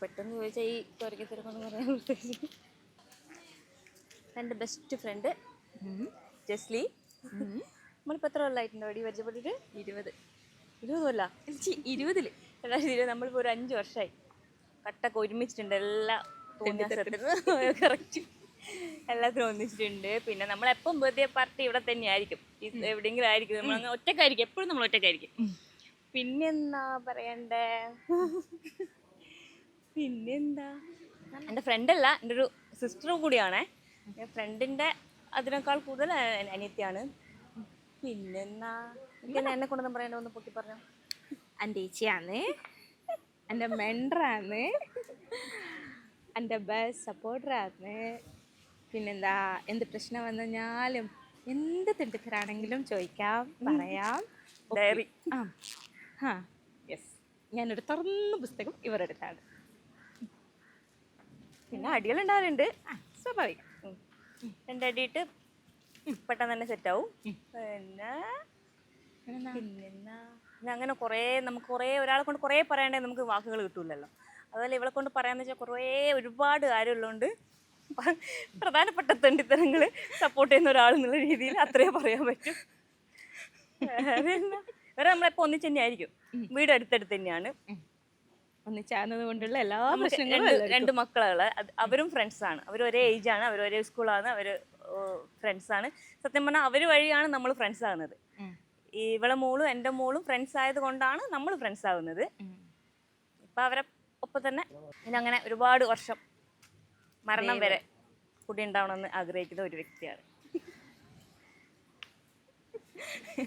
പെട്ടെന്ന് ചോദിച്ചാൽ ഈ തുറക്കത്തിരക്കൊന്ന് പറയാൻ ഉദ്ദേശിച്ചു. എൻ്റെ ബെസ്റ്റ് ഫ്രണ്ട് ജസ്ലി. നമ്മളിപ്പോൾ എത്ര കൊല്ലമായിട്ടുണ്ടോ അടി പരിചയപ്പെട്ടിട്ട്? 20 കൊല്ല 20 നമ്മളിപ്പോൾ ഒരു 5 വർഷമായി കട്ടൊക്കെ ഒരുമിച്ചിട്ടുണ്ട്. എല്ലാ തോന്നിയാസത്തിനും കറക്റ്റ് എല്ലാത്തിനും ഒന്നിച്ചിട്ടുണ്ട്. പിന്നെ നമ്മളെപ്പം ബർത്ത്ഡേ പാർട്ടി ഇവിടെ തന്നെ ആയിരിക്കും, എവിടെയെങ്കിലും ആയിരിക്കും. നമ്മളങ്ങ് ഒറ്റക്കായിരിക്കും, എപ്പോഴും നമ്മൾ ഒറ്റക്കായിരിക്കും. പിന്നെന്താ പറയണ്ടേ? പിന്നെന്താ, എൻ്റെ ഫ്രണ്ടല്ല, എൻ്റെ ഒരു സിസ്റ്ററും കൂടിയാണേ. ഫ്രണ്ടിൻ്റെ അതിനേക്കാൾ കൂടുതൽ അനിയത്തിയാണ്. പിന്നെന്നാ എന്നെ കൊണ്ടൊന്നും പറയണ്ട, ഒന്ന് പൊട്ടി പറഞ്ഞു. എൻ്റെ ചേച്ചിയാണ്, എൻ്റെ മെൻഡറാണ്, എൻ്റെ ബെസ്റ്റ് സപ്പോർട്ടറാണ്. പിന്നെന്താ, എന്ത് പ്രശ്നം വന്നു കഴിഞ്ഞാലും എന്ത് തെണ്ടിത്തരാണെങ്കിലും ചോദിക്കാം, പറയാം. ഡയറി. ആ യെസ്, ഞാനൊരു തുറന്ന പുസ്തകം ഇവരുടെ അടുത്താണ്. പിന്നെ അടികളുണ്ടാവാറുണ്ട്, സ്വാഭാവികം. രണ്ടടിയിട്ട് പെട്ടെന്ന് തന്നെ സെറ്റാവും. പിന്നെ പിന്നെ അങ്ങനെ കുറേ നമുക്ക് ഒരാളെ കൊണ്ട് കുറേ പറയണ്ടേ, നമുക്ക് വാക്കുകൾ കിട്ടൂലല്ലോ. അതുപോലെ ഇവളെ കൊണ്ട് പറയാന്ന് വെച്ചാൽ ഒരുപാട് കാര്യമുള്ളതുകൊണ്ട് പ്രധാനപ്പെട്ട തെണ്ടിത്തരങ്ങൾ സപ്പോർട്ട് ചെയ്യുന്ന ഒരാളെന്നുള്ള രീതിയിൽ അത്രേ പറയാൻ പറ്റും. വേറെ നമ്മളെപ്പോൾ ഒന്നിച്ച് തന്നെ ആയിരിക്കും, വീട് അടുത്തടുത്ത് തന്നെയാണ്. ഒന്നിച്ചാകുന്നത് കൊണ്ടുള്ള എല്ലാ പ്രശ്നങ്ങളും. രണ്ട് മക്കളാണ്, അവരും ഫ്രണ്ട്സാണ്, അവർ ഒരേ ഏജാണ്, അവർ ഒരേ സ്കൂളാണ്, അവർ ഫ്രണ്ട്സാണ്. സത്യം പറഞ്ഞാൽ അവർ വഴിയാണ് നമ്മൾ ഫ്രണ്ട്സ് ആകുന്നത്. ഇവളെ മോളും എൻ്റെ മോളും ഫ്രണ്ട്സ് ആയത് കൊണ്ടാണ് നമ്മൾ ഫ്രണ്ട്സ് ആകുന്നത്. ഇപ്പം അവരെ ഒപ്പം തന്നെ പിന്നെ അങ്ങനെ ഒരുപാട് വർഷം മരണം വരെ കൂടി ഉണ്ടാവണമെന്ന് ആഗ്രഹിക്കുന്ന ഒരു വ്യക്തിയാണ്.